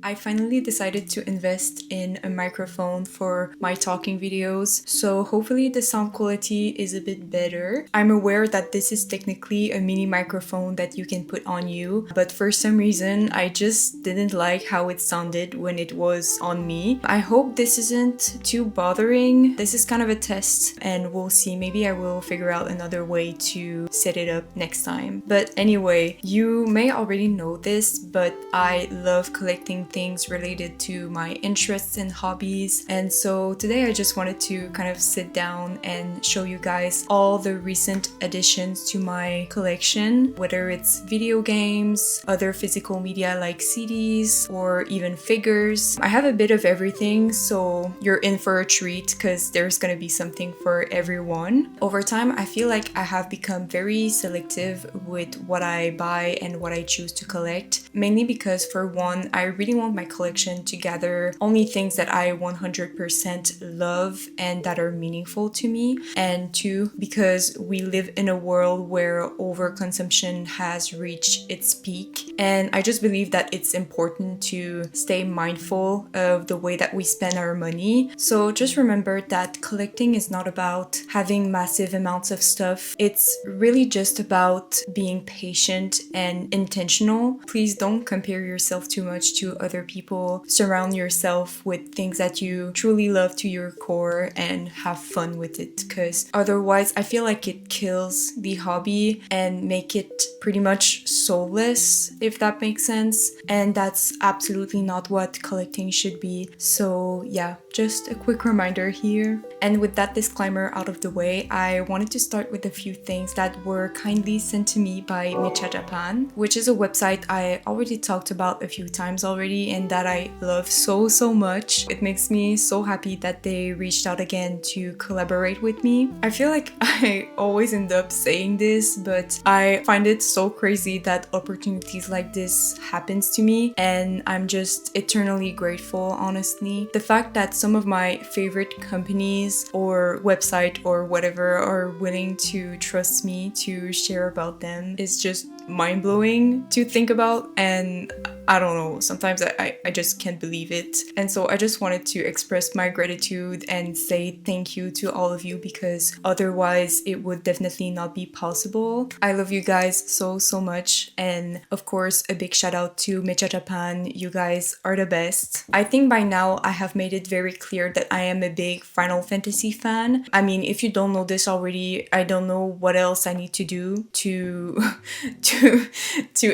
I finally decided to invest in a microphone for my talking videos, so hopefully the sound quality is a bit better. I'm aware that this is technically a mini microphone that you can put on you, but for some reason I just didn't like how it sounded when it was on me. I hope this isn't too bothering. This is kind of a test and we'll see. Maybe I will figure out another way to set it up next time. But anyway, you may already know this, but I love collecting things related to my interests and hobbies. And so today I just wanted to kind of sit down and show you guys all the recent additions to my collection, whether it's video games, other physical media like CDs, or even figures. I have a bit of everything, so you're in for a treat because there's gonna be something for everyone. Over time, I feel like I have become very selective with what I buy and what I choose to collect, mainly because for one, I really want my collection to gather only things that I 100% love and that are meaningful to me, and two, because we live in a world where overconsumption has reached its peak, and I just believe that it's important to stay mindful of the way that we spend our money. So just remember that collecting is not about having massive amounts of stuff. It's really just about being patient and intentional. Please don't compare yourself too much to other people. Surround yourself with things that you truly love to your core and have fun with it, because otherwise I feel like it kills the hobby and make it pretty much soulless, if that makes sense. And that's absolutely not what collecting should be. So yeah, just a quick reminder here. And with that disclaimer out of the way, I wanted to start with a few things that were kindly sent to me by Meccha Japan, which is a website I already talked about a few times already and that I love so much. It makes me so happy that they reached out again to collaborate with me. I feel like I always end up saying this, but I find it so crazy that opportunities like this happens to me, and I'm just eternally grateful, honestly. The fact that some of my favorite companies or website or whatever are willing to trust me to share about them is just mind-blowing to think about, and I don't know, sometimes I just can't believe it. And so I just wanted to express my gratitude and say thank you to all of you, because otherwise it would definitely not be possible. I love you guys so much, and of course a big shout out to Meccha Japan. You guys are the best. I think by now I have made it very clear that I am a big Final Fantasy fan. I mean, if you don't know this already, I don't know what else I need to do to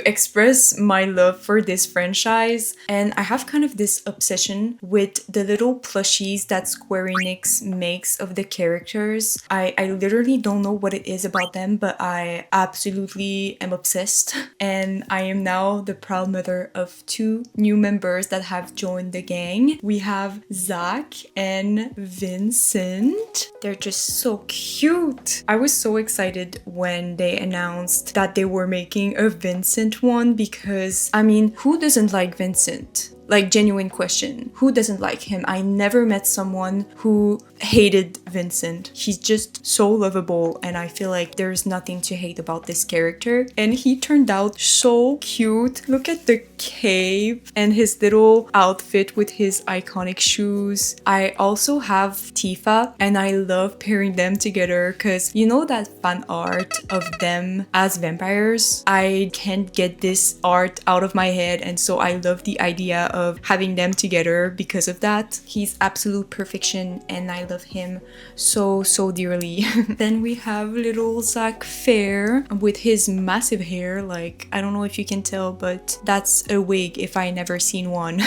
express my love for this franchise. And I have kind of this obsession with the little plushies that Square Enix makes of the characters. I literally don't know what it is about them, but I absolutely am obsessed. And I am now the proud mother of 2 new members that have joined the gang. We have Zach and Vincent. They're just so cute. I was so excited when they announced that they were making a Vincent one, because I mean, who doesn't like Vincent? Like, genuine question. Who doesn't like him? I never met someone who hated Vincent. He's just so lovable, and I feel like there's nothing to hate about this character. And he turned out so cute. Look at the cape and his little outfit with his iconic shoes. I also have Tifa, and I love pairing them together because you know that fan art of them as vampires? I can't get this art out of my head, and so I love the idea of having them together because of that. He's absolute perfection, and I love him so dearly. Then we have little Zach Fair with his massive hair. Like, I don't know if you can tell, but that's a wig if I never seen one.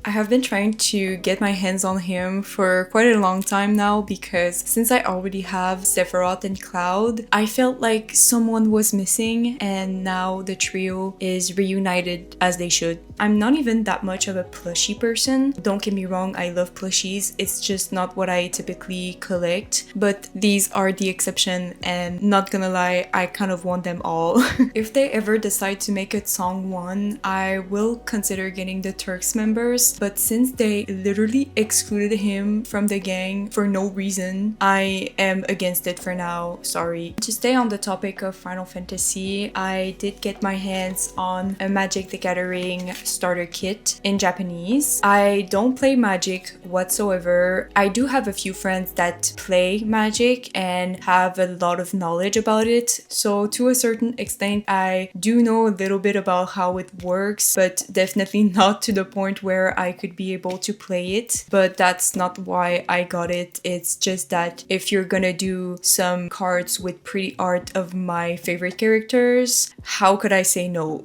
I have been trying to get my hands on him for quite a long time now, because since I already have Sephiroth and Cloud, I felt like someone was missing, and now the trio is reunited as they should. I'm not even that much of a plushie person. Don't get me wrong, I love plushies. It's just not what I typically collect, but these are the exception, and not gonna lie, I kind of want them all. If they ever decide to make a song one, I will consider getting the Turks members, but since they literally excluded him from the gang for no reason, I am against it for now. Sorry. To stay on the topic of Final Fantasy, I did get my hands on a Magic the Gathering starter kit in Japanese. I don't play Magic whatsoever. I do have a few friends that play Magic and have a lot of knowledge about it. So to a certain extent, I do know a little bit about how it works, but definitely not to the point where I could be able to play it. But that's not why I got it. It's just that if you're gonna do some cards with pretty art of my favorite characters, how could I say no?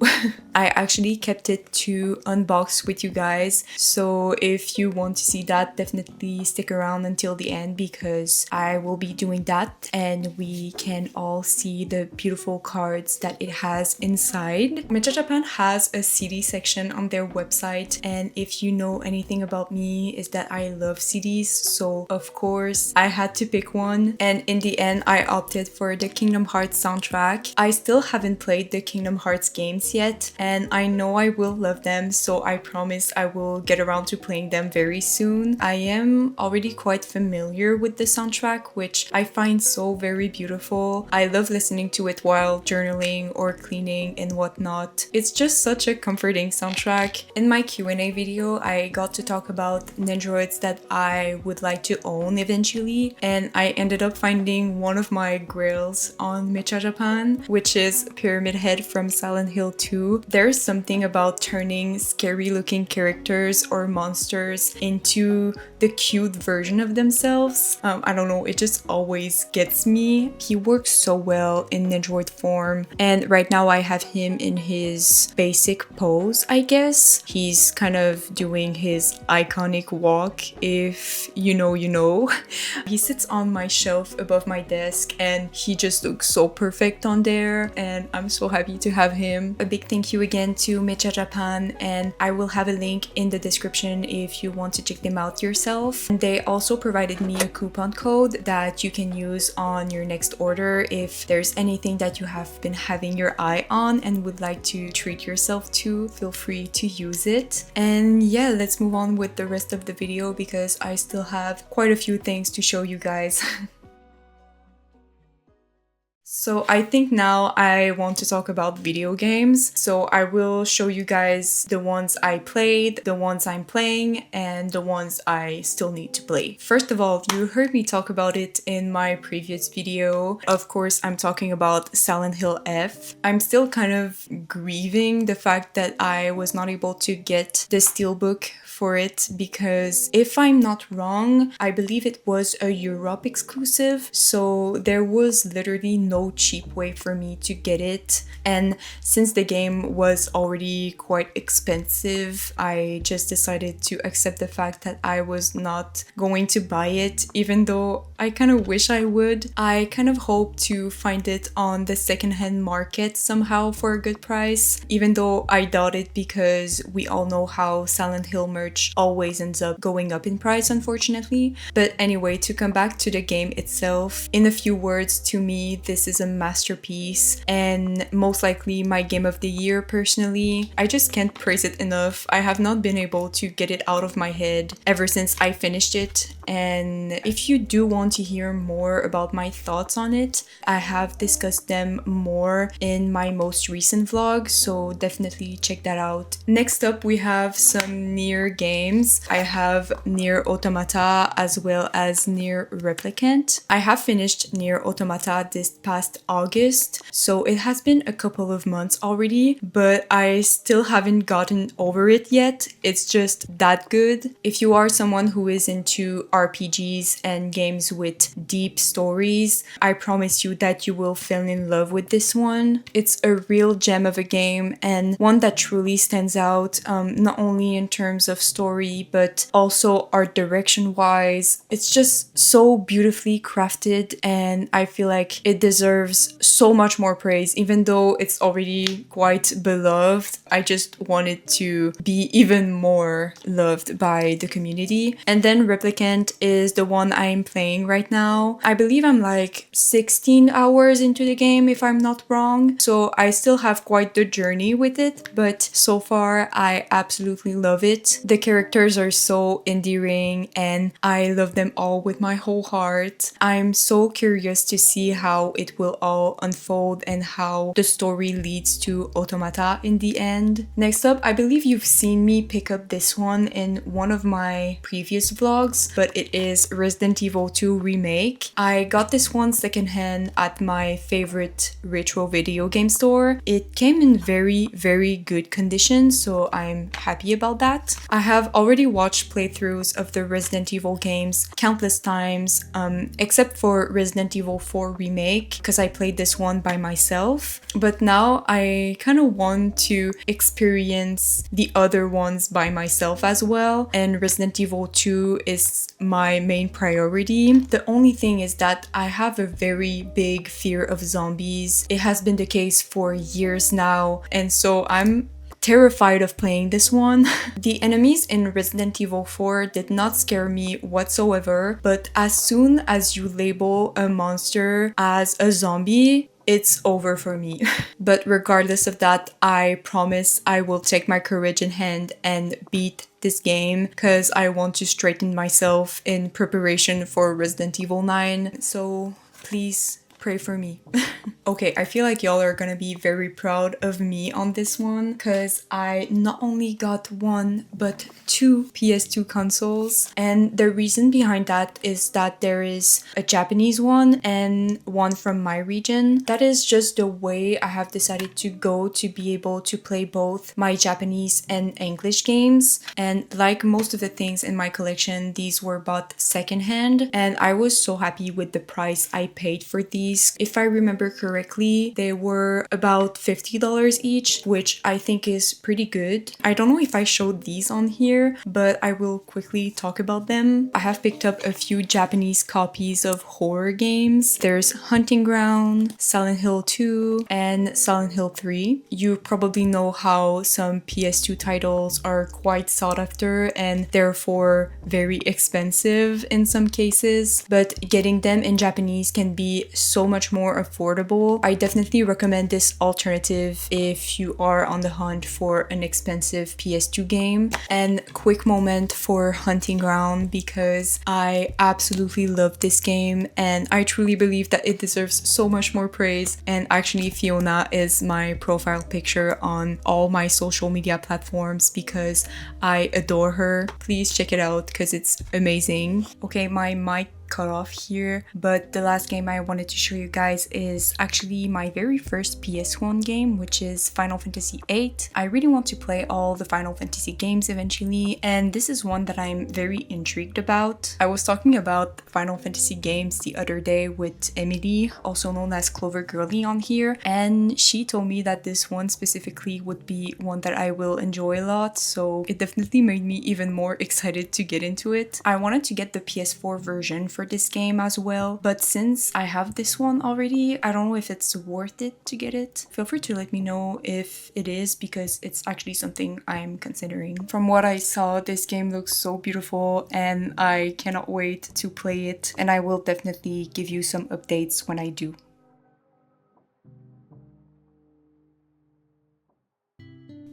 I actually kept it to unbox with you guys. So if you want to see that, definitely stick around until the end because I will be doing that and we can all see the beautiful cards that it has inside. Meccha Japan has a CD section on their website, and if you know anything about me is that I love CDs, so of course I had to pick one, and in the end I opted for the Kingdom Hearts soundtrack. I still haven't played the Kingdom Hearts games yet, and I know I will love them, so I promise I will get around to playing them very soon. I am already quite familiar with the soundtrack, which I find so very beautiful. I love listening to it while journaling or cleaning and whatnot. It's just such a comforting soundtrack. In my Q&A video, I got to talk about Nendoroids that I would like to own eventually, and I ended up finding one of my grails on Meccha Japan, which is Pyramid Head from Silent Hill 2. There's something about turning scary looking characters or monsters into the cute version of themselves. I don't know, it just always gets me. He works so well in Nendoroid form, and right now I have him in his basic pose, I guess. He's kind of doing his iconic walk, if you know, you know. He sits on my shelf above my desk and he just looks so perfect on there, and I'm so happy to have him. A big thank you again to Meccha Japan, and I will have a link in the description if you want to check them out yourself. And they also provided me a coupon code that you can use on your next order if there's anything that you have been having your eye on and would like to treat yourself to. Feel free to use it. And yeah, let's move on with the rest of the video because I still have quite a few things to show you guys. So I think now I want to talk about video games. So I will show you guys the ones I played, the ones I'm playing, and the ones I still need to play. First of all, you heard me talk about it in my previous video. Of course, I'm talking about Silent Hill F. I'm still kind of grieving the fact that I was not able to get the steelbook for it because if I'm not wrong, I believe it was a Europe exclusive, so there was literally no cheap way for me to get it, and since the game was already quite expensive, I just decided to accept the fact that I was not going to buy it, even though I kind of wish I would. I kind of hope to find it on the secondhand market somehow for a good price, even though I doubt it because we all know how Silent Hill merch always ends up going up in price, unfortunately. But anyway, to come back to the game itself, in a few words, to me, this is a masterpiece and most likely my game of the year personally. I just can't praise it enough. I have not been able to get it out of my head ever since I finished it, and if you do want to hear more about my thoughts on it, I have discussed them more in my most recent vlog, so definitely check that out. Next up, we have some Nier games. I have Nier Automata as well as Nier Replicant. I have finished Nier Automata this past August, so it has been a couple of months already, but I still haven't gotten over it yet. It's just that good. If you are someone who is into RPGs and games with deep stories, I promise you that you will fall in love with this one. It's a real gem of a game and one that truly stands out, not only in terms of story but also art direction wise. It's just so beautifully crafted and I feel like it deserves so much more praise. Even though it's already quite beloved, I just want it to be even more loved by the community. And then Replicant is the one I'm playing right now. I believe I'm like 16 hours into the game if I'm not wrong, so I still have quite the journey with it, but so far I absolutely love it. The characters are so endearing and I love them all with my whole heart. I'm so curious to see how it will all unfold and how the story leads to automata in the end. Next up, I believe you've seen me pick up this one in one of my previous vlogs, but it is Resident Evil 2 Remake. I got this one secondhand at my favorite retro video game store. It came in very good condition, so I'm happy about that. I have already watched playthroughs of the Resident Evil games countless times, except for Resident Evil 4 Remake, because I played this one by myself. But now I kind of want to experience the other ones by myself as well, and Resident Evil 2 is my main priority. The only thing is that I have a very big fear of zombies. It has been the case for years now, and so I'm terrified of playing this one. The enemies in Resident Evil 4 did not scare me whatsoever, but as soon as you label a monster as a zombie, it's over for me. But regardless of that, I promise I will take my courage in hand and beat this game, because I want to straighten myself in preparation for Resident Evil 9. So please pray for me. Okay, I feel like y'all are gonna be very proud of me on this one, because I not only got one but two PS2 consoles, and the reason behind that is that there is a Japanese one and one from my region. That is just the way I have decided to go to be able to play both my Japanese and English games. And like most of the things in my collection, these were bought secondhand, and I was so happy with the price I paid for these. If I remember correctly, they were about $50 each, which I think is pretty good. I don't know if I showed these on here, but I will quickly talk about them. I have picked up a few Japanese copies of horror games. There's Hunting Ground, Silent Hill 2, and Silent Hill 3. You probably know how some PS2 titles are quite sought after and therefore very expensive in some cases, but getting them in Japanese can be so much more affordable. I definitely recommend this alternative if you are on the hunt for an expensive PS2 game. And quick moment for Hunting Ground, because I absolutely love this game and I truly believe that it deserves so much more praise. And actually, Fiona is my profile picture on all my social media platforms because I adore her. Please check it out because it's amazing. Okay, my mic cut off here, but the last game I wanted to show you guys is actually my very first PS1 game, which is Final Fantasy VIII. I really want to play all the Final Fantasy games eventually, and this is one that I'm very intrigued about. I was talking about Final Fantasy games the other day with Emily, also known as Clover Girly, on here, and she told me that this one specifically would be one that I will enjoy a lot, so it definitely made me even more excited to get into it. I wanted to get the PS4 version for this game as well, but since I have this one already, I don't know if it's worth it to get it. Feel free to let me know if it is, because it's actually something I'm considering. From what I saw, this game looks so beautiful and I cannot wait to play it, and I will definitely give you some updates when I do.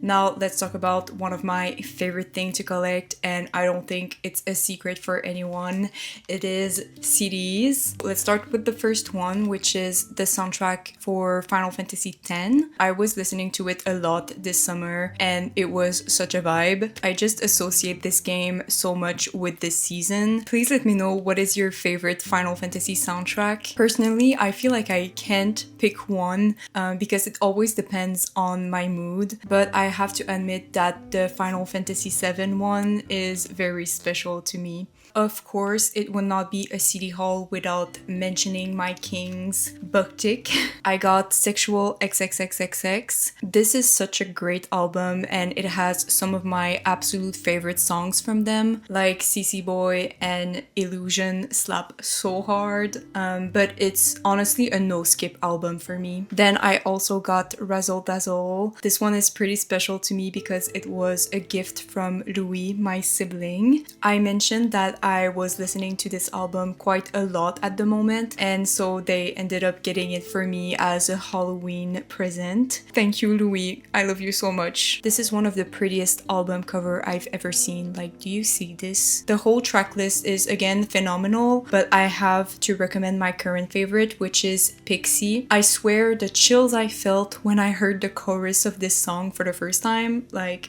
Now let's talk about one of my favorite things to collect, and I don't think it's a secret for anyone. It is CDs. Let's start with the first one, which is the soundtrack for Final Fantasy X. I was listening to it a lot this summer and it was such a vibe. I just associate this game so much with this season. Please let me know what is your favorite Final Fantasy soundtrack. Personally, I feel like I can't pick one because it always depends on my mood, but I have to admit that the Final Fantasy VII one is very special to me. Of course, it would not be a city haul without mentioning my king's Bucktick. I got Sexual XXXXX. This is such a great album and it has some of my absolute favorite songs from them, like CC Boy and Illusion slap so hard, but it's honestly a no-skip album for me. Then I also got Razzle Dazzle. This one is pretty special to me because it was a gift from Louis, my sibling. I mentioned that I was listening to this album quite a lot at the moment, and so they ended up getting it for me as a Halloween present. Thank you, Louis. I love you so much. This is one of the prettiest album cover I've ever seen. Like, do you see this? The whole track list is again phenomenal, but I have to recommend my current favorite, which is Pixie. I swear the chills I felt when I heard the chorus of this song for the first time, like,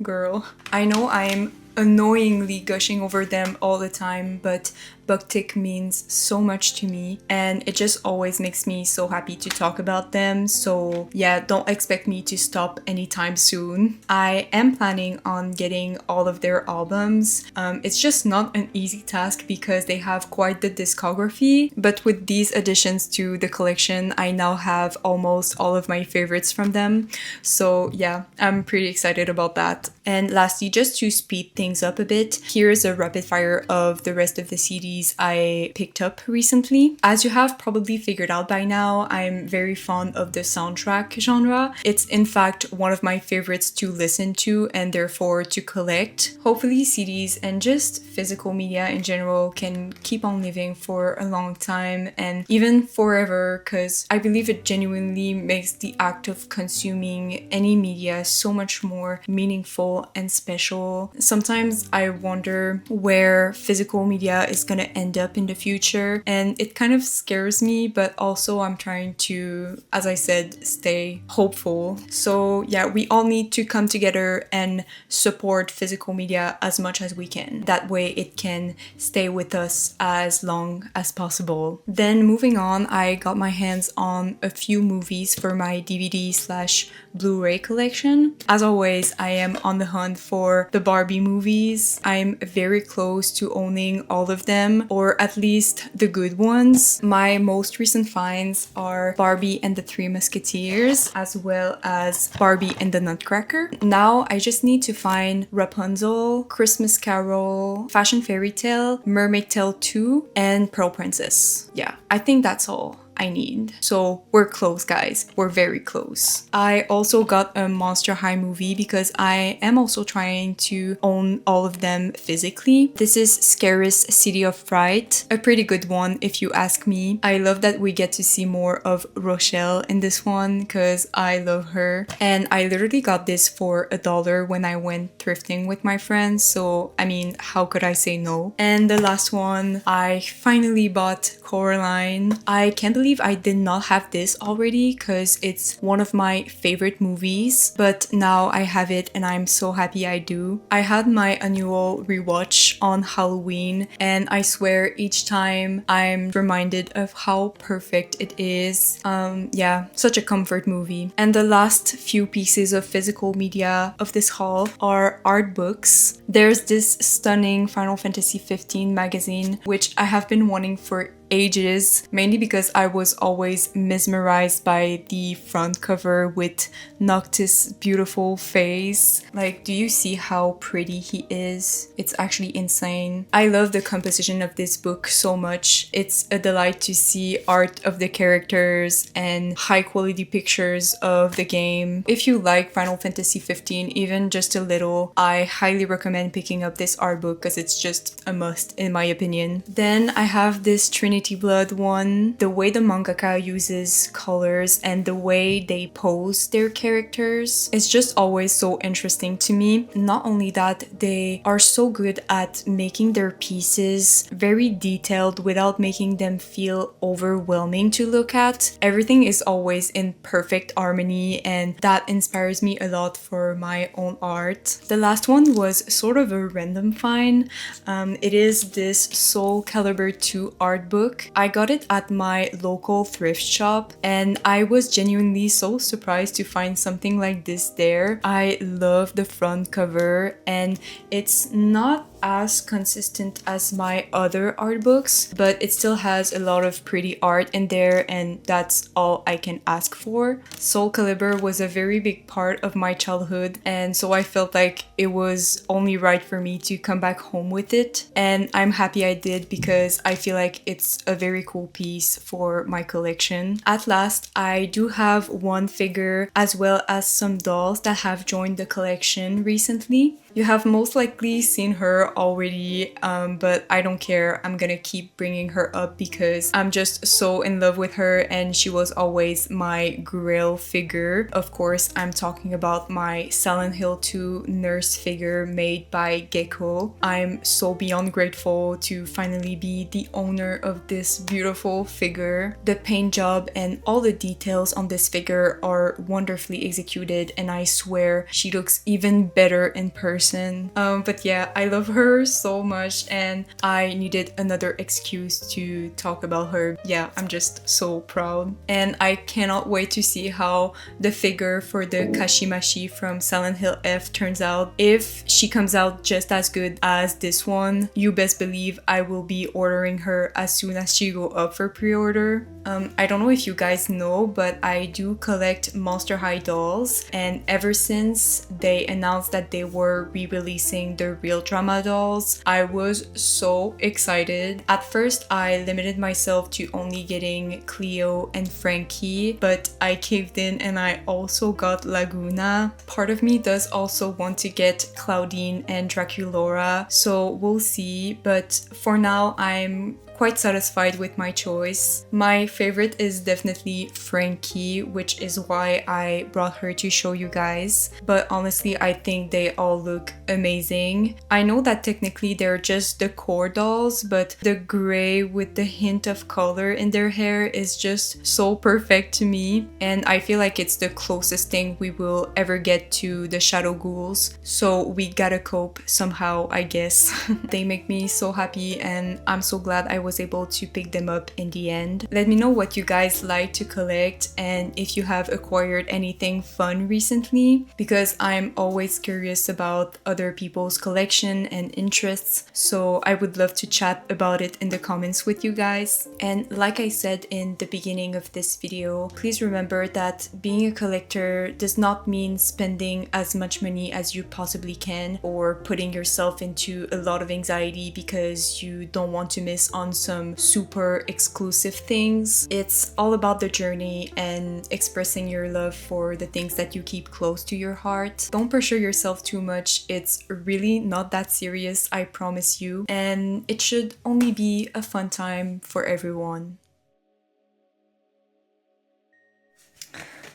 girl. I know I'm annoyingly gushing over them all the time, but Buktik means so much to me and it just always makes me so happy to talk about them. So yeah, don't expect me to stop anytime soon. I am planning on getting all of their albums. It's just not an easy task because they have quite the discography, but with these additions to the collection, I now have almost all of my favorites from them. So yeah, I'm pretty excited about that. And lastly, just to speed things up a bit, here's a rapid fire of the rest of the CDs I picked up recently. As you have probably figured out by now, I'm very fond of the soundtrack genre. It's in fact one of my favorites to listen to and therefore to collect. Hopefully CDs and just physical media in general can keep on living for a long time and even forever, because I believe it genuinely makes the act of consuming any media so much more meaningful and special. Sometimes I wonder where physical media is gonna end up in the future, and it kind of scares me, but also I'm trying to, as I said, stay hopeful. So yeah, we all need to come together and support physical media as much as we can. That way it can stay with us as long as possible. Then moving on, I got my hands on a few movies for my DVD/Blu-ray collection. As always, I am on the hunt for the Barbie movies. I'm very close to owning all of them, or at least the good ones. My most recent finds are Barbie and the Three Musketeers, as well as Barbie and the Nutcracker. Now I just need to find Rapunzel, Christmas Carol, Fashion Fairy Tale, Mermaid Tale 2, and Pearl Princess. Yeah, I think that's all I need. So we're close, guys. We're very close. I also got a Monster High movie because I am also trying to own all of them physically. This is Scary's City of Fright, a pretty good one if you ask me. I love that we get to see more of Rochelle in this one because I love her. And I literally got this for $1 when I went thrifting with my friends. So I mean, how could I say no? And the last one, I finally bought Coraline. I can't believe I did not have this already because it's one of my favorite movies, but now I have it and I'm so happy I do. I had my annual rewatch on Halloween and I swear each time I'm reminded of how perfect it is. Yeah, such a comfort movie. And the last few pieces of physical media of this haul are art books. There's this stunning Final Fantasy 15 magazine, which I have been wanting for ages, mainly because I was always mesmerized by the front cover with Noctis' beautiful face. Like, do you see how pretty he is? It's actually insane. I love the composition of this book so much. It's a delight to see art of the characters and high quality pictures of the game. If you like Final Fantasy 15 even just a little, I highly recommend picking up this art book because it's just a must in my opinion. Then I have this Trinity Blood one. The way the mangaka uses colors and the way they pose their characters is just always so interesting to me. Not only that, they are so good at making their pieces very detailed without making them feel overwhelming to look at. Everything is always in perfect harmony and that inspires me a lot for my own art. The last one was sort of a random find. It is this Soul Calibur 2 art book. I got it at my local thrift shop and I was genuinely so surprised to find something like this there. I love the front cover and it's not as consistent as my other art books, but it still has a lot of pretty art in there and that's all I can ask for. Soul Calibur was a very big part of my childhood and so I felt like it was only right for me to come back home with it, and I'm happy I did because I feel like it's a very cool piece for my collection. At last, I do have one figure as well as some dolls that have joined the collection recently. You have most likely seen her already, but I don't care. I'm gonna keep bringing her up because I'm just so in love with her and she was always my grail figure. Of course, I'm talking about my Silent Hill 2 nurse figure made by Gecko. I'm so beyond grateful to finally be the owner of this beautiful figure. The paint job and all the details on this figure are wonderfully executed, and I swear she looks even better in person. But yeah, I love her so much and I needed another excuse to talk about her. Yeah, I'm just so proud. And I cannot wait to see how the figure for the Kashimashi from Silent Hill F turns out. If she comes out just as good as this one, you best believe I will be ordering her as soon as she go up for pre-order. I don't know if you guys know, but I do collect Monster High dolls, and ever since they announced that they were re-releasing the Real Drama dolls, I was so excited. At first, I limited myself to only getting Cleo and Frankie, but I caved in and I also got Laguna. Part of me does also want to get Claudine and Draculaura, so we'll see, but for now I'm quite satisfied with my choice. My favorite is definitely Frankie, which is why I brought her to show you guys. But honestly, I think they all look amazing. I know that technically they're just the core dolls, but the gray with the hint of color in their hair is just so perfect to me. And I feel like it's the closest thing we will ever get to the Shadow Ghouls. So we gotta cope somehow, I guess. They make me so happy and I'm so glad I was able to pick them up in the end. Let me know what you guys like to collect and if you have acquired anything fun recently, because I'm always curious about other people's collection and interests, so I would love to chat about it in the comments with you guys. And like I said in the beginning of this video, please remember that being a collector does not mean spending as much money as you possibly can or putting yourself into a lot of anxiety because you don't want to miss on some super exclusive things. It's all about the journey and expressing your love for the things that you keep close to your heart. Don't pressure yourself too much. It's really not that serious, I promise you. And it should only be a fun time for everyone.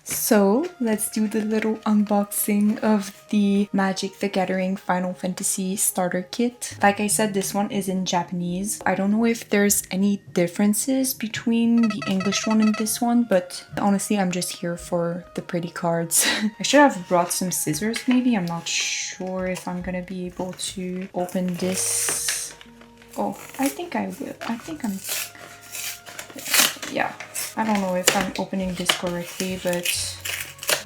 So let's do the little unboxing of the Magic the Gathering Final Fantasy starter kit. Like I said, this one is in Japanese. I don't know if there's any differences between the English one and this one, but honestly, I'm just here for the pretty cards. I should have brought some scissors maybe. I'm not sure if I'm gonna be able to open this. Oh, I think I will. I think I'm... yeah. I don't know if I'm opening this correctly, but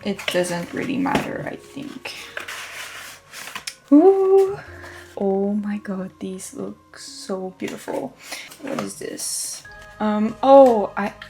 it doesn't really matter, I think. Ooh. Oh my god, these look so beautiful. What is this?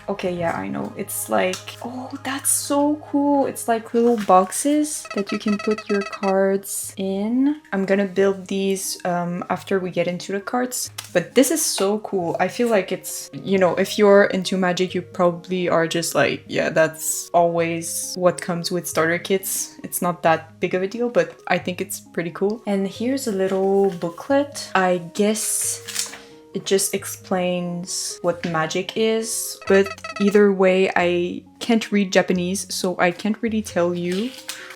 Okay, yeah, I know. It's like, oh, that's so cool. It's like little boxes that you can put your cards in. I'm gonna build these after we get into the cards. But this is so cool. I feel like it's, you know, if you're into Magic, you probably are just like, yeah, that's always what comes with starter kits. It's not that big of a deal, but I think it's pretty cool. And here's a little booklet. I guess it just explains what magic is, but either way, I can't read Japanese, so I can't really tell you.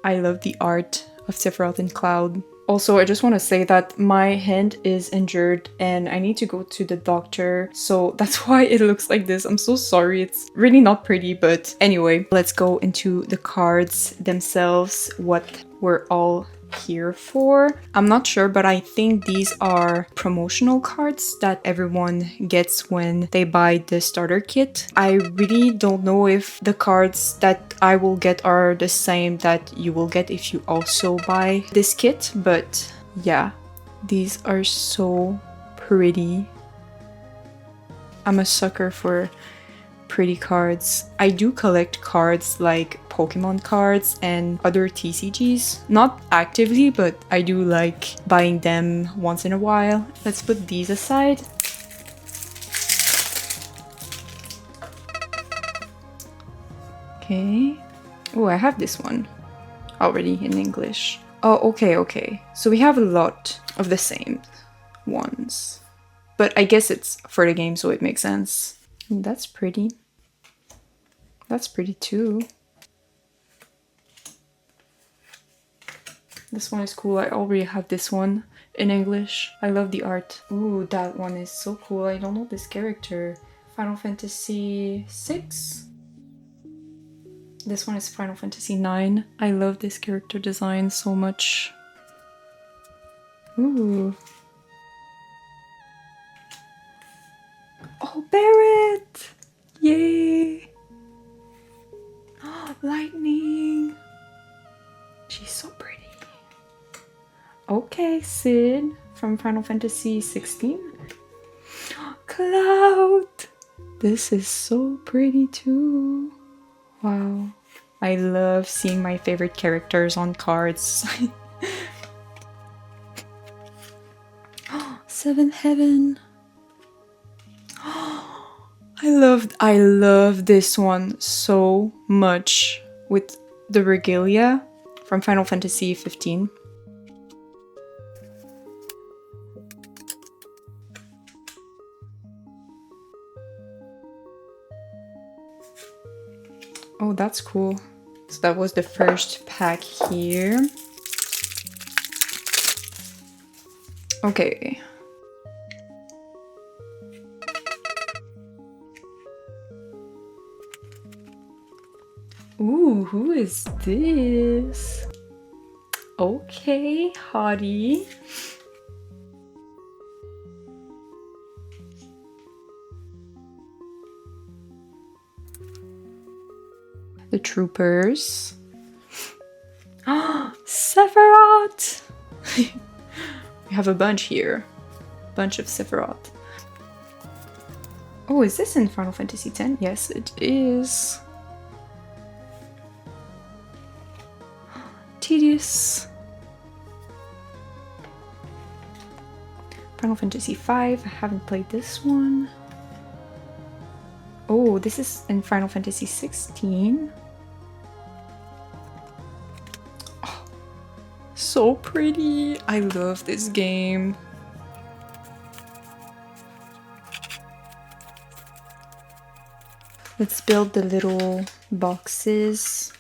I love the art of Sephiroth and Cloud. Also, I just want to say that my hand is injured and I need to go to the doctor, so that's why it looks like this. I'm so sorry, it's really not pretty, but anyway, let's go into the cards themselves, what we're all here for. I'm not sure, but I think these are promotional cards that everyone gets when they buy the starter kit. I really don't know if the cards that I will get are the same that you will get if you also buy this kit, but yeah, these are so pretty. I'm a sucker for pretty cards. I do collect cards like Pokemon cards and other TCGs. Not actively, but I do like buying them once in a while. Let's put these aside. Okay. Oh, I have this one already in English. Oh, okay, okay. So we have a lot of the same ones. But I guess it's for the game, so it makes sense. Ooh, that's pretty. That's pretty too. This one is cool. I already have this one in English. I love the art. Ooh, that one is so cool. I don't know this character. Final Fantasy 6? This one is Final Fantasy 9. I love this character design so much. Ooh. Oh, Barret! Yay! Lightning! She's so pretty. Okay, Sid from Final Fantasy 16. Cloud! This is so pretty too. Wow. I love seeing my favorite characters on cards. Seventh Heaven. I love this one so much with the regalia from Final Fantasy 15. Oh, that's cool. So that was the first pack here. Okay. Ooh, who is this? Okay, hottie. The troopers. Ah, Sephiroth! We have a bunch here. Bunch of Sephiroth. Oh, is this in Final Fantasy X? Yes, it is. Tedious. Final Fantasy V. I haven't played this one. Oh, this is in Final Fantasy 16. Oh, so pretty. I love this game. Let's build the little boxes.